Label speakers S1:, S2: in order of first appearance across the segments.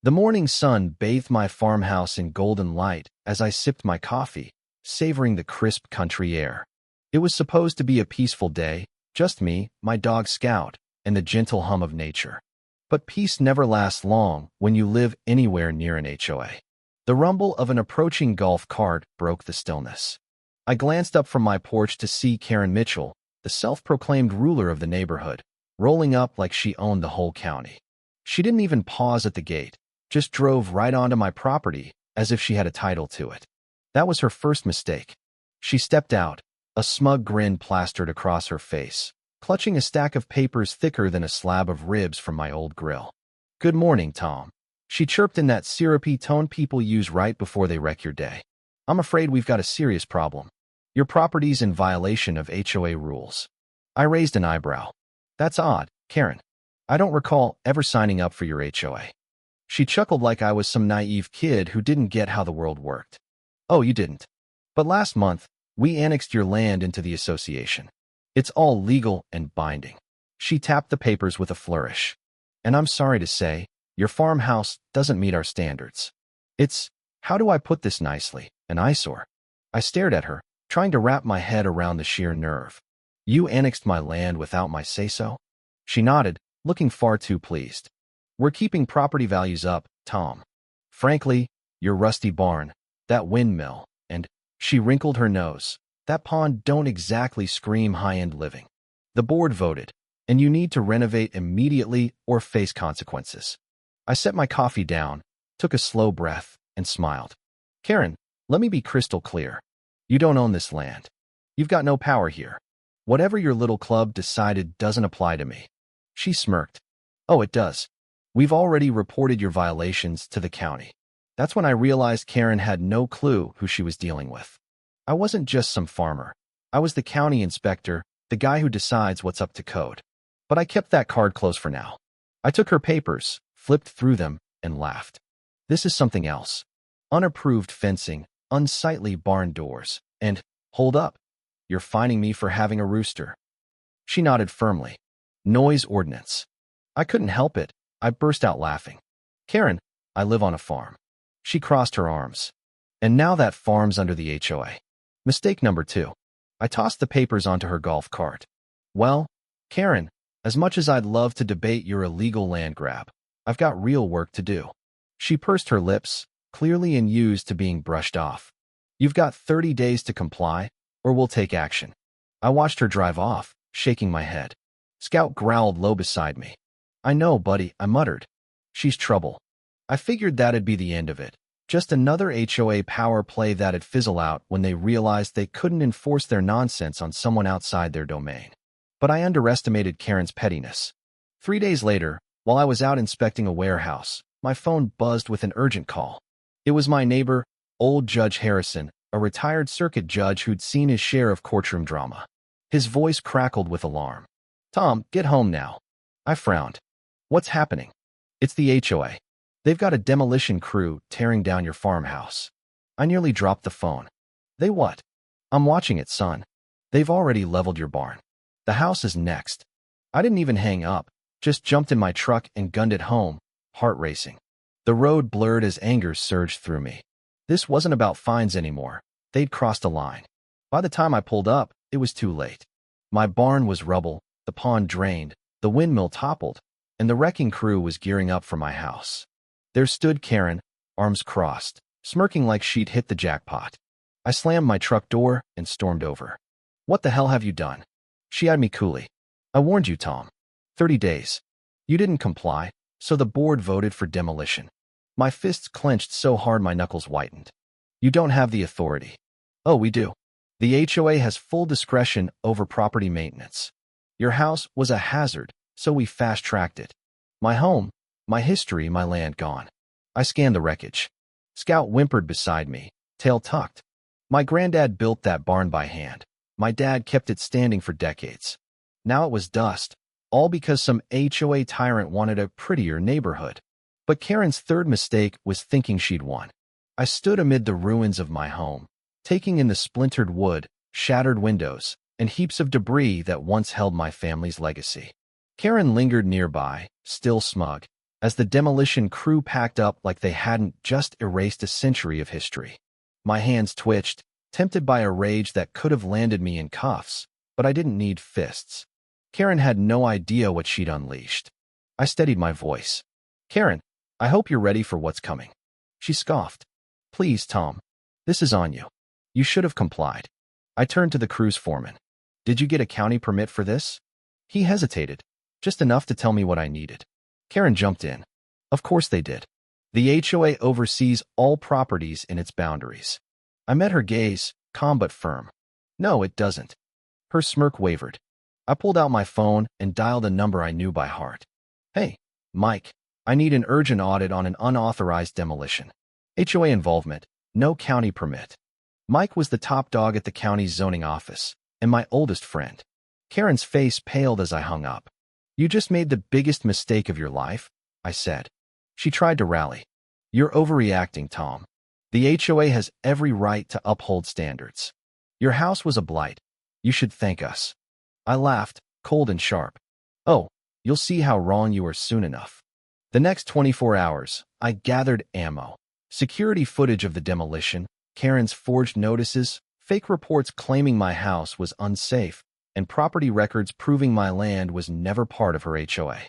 S1: The morning sun bathed my farmhouse in golden light as I sipped my coffee, savoring the crisp country air. It was supposed to be a peaceful day, just me, my dog Scout, and the gentle hum of nature. But peace never lasts long when you live anywhere near an HOA. The rumble of an approaching golf cart broke the stillness. I glanced up from my porch to see Karen Mitchell, the self-proclaimed ruler of the neighborhood, rolling up like she owned the whole county. She didn't even pause at the gate, just drove right onto my property as if she had a title to it. That was her first mistake. She stepped out, a smug grin plastered across her face, clutching a stack of papers thicker than a slab of ribs from my old grill. "Good morning, Tom," she chirped in that syrupy tone people use right before they wreck your day. "I'm afraid we've got a serious problem. Your property's in violation of HOA rules." I raised an eyebrow. "That's odd, Karen. I don't recall ever signing up for your HOA." She chuckled like I was some naive kid who didn't get how the world worked. "Oh, you didn't. But last month, we annexed your land into the association. It's all legal and binding." She tapped the papers with a flourish. "And I'm sorry to say, your farmhouse doesn't meet our standards. It's, how do I put this nicely, an eyesore." I stared at her, trying to wrap my head around the sheer nerve. "You annexed my land without my say-so?" She nodded, looking far too pleased. "We're keeping property values up, Tom. Frankly, your rusty barn, that windmill, and," she wrinkled her nose, "that pond don't exactly scream high-end living. The board voted, and you need to renovate immediately or face consequences." I set my coffee down, took a slow breath, and smiled. "Karen, let me be crystal clear. You don't own this land. You've got no power here. Whatever your little club decided doesn't apply to me." She smirked. "Oh, it does. We've already reported your violations to the county." That's when I realized Karen had no clue who she was dealing with. I wasn't just some farmer. I was the county inspector, the guy who decides what's up to code. But I kept that card close for now. I took her papers, flipped through them, and laughed. "This is something else. Unapproved fencing, unsightly barn doors, and, hold up, you're fining me for having a rooster." She nodded firmly. "Noise ordinance." I couldn't help it. I burst out laughing. "Karen, I live on a farm." She crossed her arms. "And now that farm's under the HOA. Mistake number 2. I tossed the papers onto her golf cart. "Well, Karen, as much as I'd love to debate your illegal land grab, I've got real work to do." She pursed her lips, clearly unused to being brushed off. "You've got 30 days to comply, or we'll take action." I watched her drive off, shaking my head. Scout growled low beside me. "I know, buddy," I muttered. "She's trouble." I figured that'd be the end of it. Just another HOA power play that'd fizzle out when they realized they couldn't enforce their nonsense on someone outside their domain. But I underestimated Karen's pettiness. 3 days later, while I was out inspecting a warehouse, my phone buzzed with an urgent call. It was my neighbor, old Judge Harrison, a retired circuit judge who'd seen his share of courtroom drama. His voice crackled with alarm. "Tom, get home now." I frowned. "What's happening?" "It's the HOA. They've got a demolition crew tearing down your farmhouse." I nearly dropped the phone. "They what?" "I'm watching it, son. They've already leveled your barn. The house is next." I didn't even hang up, just jumped in my truck and gunned it home, heart racing. The road blurred as anger surged through me. This wasn't about fines anymore. They'd crossed a line. By the time I pulled up, it was too late. My barn was rubble, the pond drained, the windmill toppled, and the wrecking crew was gearing up for my house. There stood Karen, arms crossed, smirking like she'd hit the jackpot. I slammed my truck door and stormed over. "What the hell have you done?" She eyed me coolly. "I warned you, Tom. 30 days. You didn't comply, so the board voted for demolition." My fists clenched so hard my knuckles whitened. "You don't have the authority." "Oh, we do. The HOA has full discretion over property maintenance. Your house was a hazard, so we fast-tracked it. My home, my history, my land gone." I scanned the wreckage. Scout whimpered beside me, tail tucked. "My granddad built that barn by hand. My dad kept it standing for decades. Now it was dust, all because some HOA tyrant wanted a prettier neighborhood." But Karen's third mistake was thinking she'd won. I stood amid the ruins of my home, taking in the splintered wood, shattered windows, and heaps of debris that once held my family's legacy. Karen lingered nearby, still smug. as the demolition crew packed up like they hadn't just erased a century of history. My hands twitched, tempted by a rage that could have landed me in cuffs, but I didn't need fists. Karen had no idea what she'd unleashed. I steadied my voice. Karen, I hope you're ready for what's coming. She scoffed. Please, Tom. This is on you. You should have complied. I turned to the crew's foreman. Did you get a county permit for this? He hesitated, just enough to tell me what I needed. Karen jumped in. Of course they did. The HOA oversees all properties in its boundaries. I met her gaze, calm but firm. No, it doesn't. Her smirk wavered. I pulled out my phone and dialed a number I knew by heart. Hey, Mike, I need an urgent audit on an unauthorized demolition. HOA involvement, no county permit. Mike was the top dog at the county's zoning office, and my oldest friend. Karen's face paled as I hung up. You just made the biggest mistake of your life, I said. She tried to rally. You're overreacting, Tom. The HOA has every right to uphold standards. Your house was a blight. You should thank us. I laughed, cold and sharp. Oh, you'll see how wrong you are soon enough. The next 24 hours, I gathered ammo. Security footage of the demolition, Karen's forged notices, fake reports claiming my house was unsafe, and property records proving my land was never part of her HOA.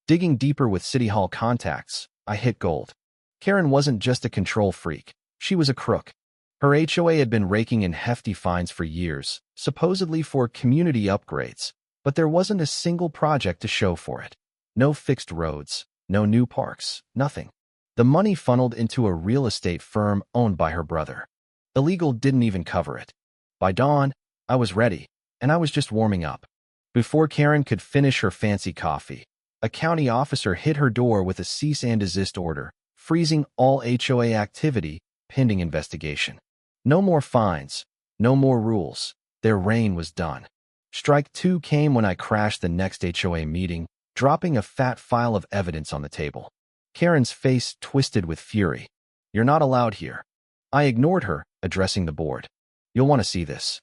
S1: Digging deeper with City Hall contacts, I hit gold. Karen wasn't just a control freak. She was a crook. Her HOA had been raking in hefty fines for years, supposedly for community upgrades, but there wasn't a single project to show for it. No fixed roads, no new parks, nothing. The money funneled into a real estate firm owned by her brother. Illegal didn't even cover it. By dawn, I was ready, and I was just warming up. Before Karen could finish her fancy coffee, a county officer hit her door with a cease and desist order, freezing all HOA activity pending investigation. No more fines, no more rules. Their reign was done. Strike two came when I crashed the next HOA meeting, dropping a fat file of evidence on the table. Karen's face twisted with fury. You're not allowed here. I ignored her, addressing the board. You'll want to see this.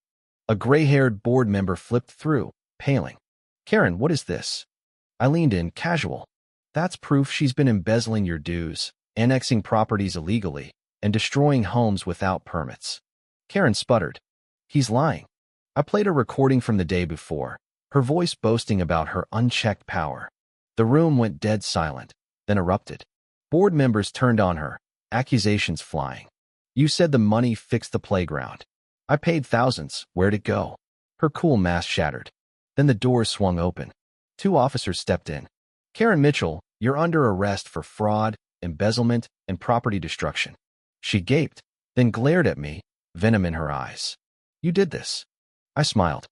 S1: A gray-haired board member flipped through, paling. Karen, what is this? I leaned in, casual. That's proof she's been embezzling your dues, annexing properties illegally, and destroying homes without permits. Karen sputtered. He's lying. I played a recording from the day before, her voice boasting about her unchecked power. The room went dead silent, then erupted. Board members turned on her, accusations flying. You said the money fixed the playground. I paid thousands. Where'd it go? Her cool mask shattered. Then the doors swung open. Two officers stepped in. Karen Mitchell, you're under arrest for fraud, embezzlement, and property destruction. She gaped, then glared at me, venom in her eyes. You did this. I smiled.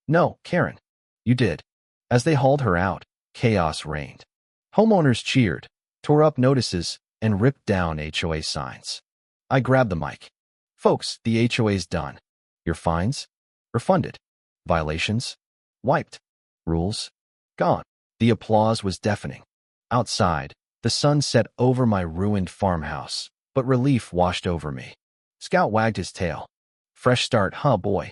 S1: No, Karen. You did. As they hauled her out, chaos reigned. Homeowners cheered, tore up notices, and ripped down HOA signs. I grabbed the mic. Folks, the HOA's done. Your fines? Refunded. Violations? Wiped. Rules? Gone. The applause was deafening. Outside, the sun set over my ruined farmhouse, but relief washed over me. Scout wagged his tail. Fresh start, huh, boy?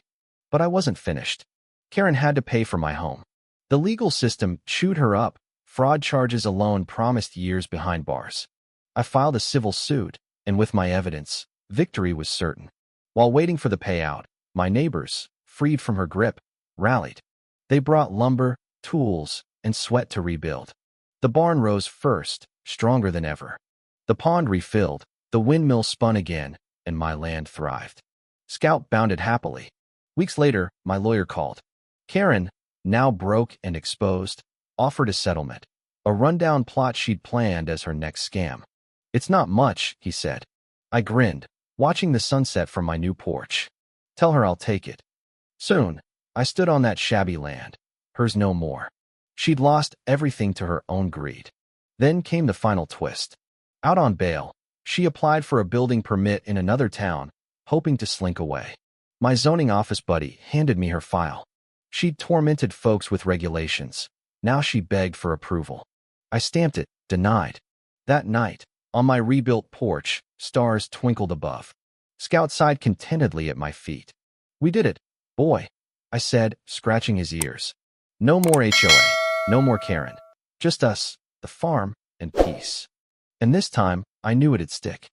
S1: But I wasn't finished. Karen had to pay for my home. The legal system chewed her up. Fraud charges alone promised years behind bars. I filed a civil suit, and with my evidence, victory was certain. While waiting for the payout, my neighbors, freed from her grip, rallied. They brought lumber, tools, and sweat to rebuild. The barn rose first, stronger than ever. The pond refilled, the windmill spun again, and my land thrived. Scout bounded happily. Weeks later, my lawyer called. Karen, now broke and exposed, offered a settlement, a rundown plot she'd planned as her next scam. It's not much, he said. I grinned, watching the sunset from my new porch. Tell her I'll take it. Soon, I stood on that shabby land, hers no more. She'd lost everything to her own greed. Then came the final twist. Out on bail, she applied for a building permit in another town, hoping to slink away. My zoning office buddy handed me her file. She'd tormented folks with regulations. Now she begged for approval. I stamped it, denied. That night, on my rebuilt porch, stars twinkled above. Scout sighed contentedly at my feet. We did it, boy, I said, scratching his ears. No more HOA, no more Karen. Just us, the farm, and peace. And this time, I knew it'd stick.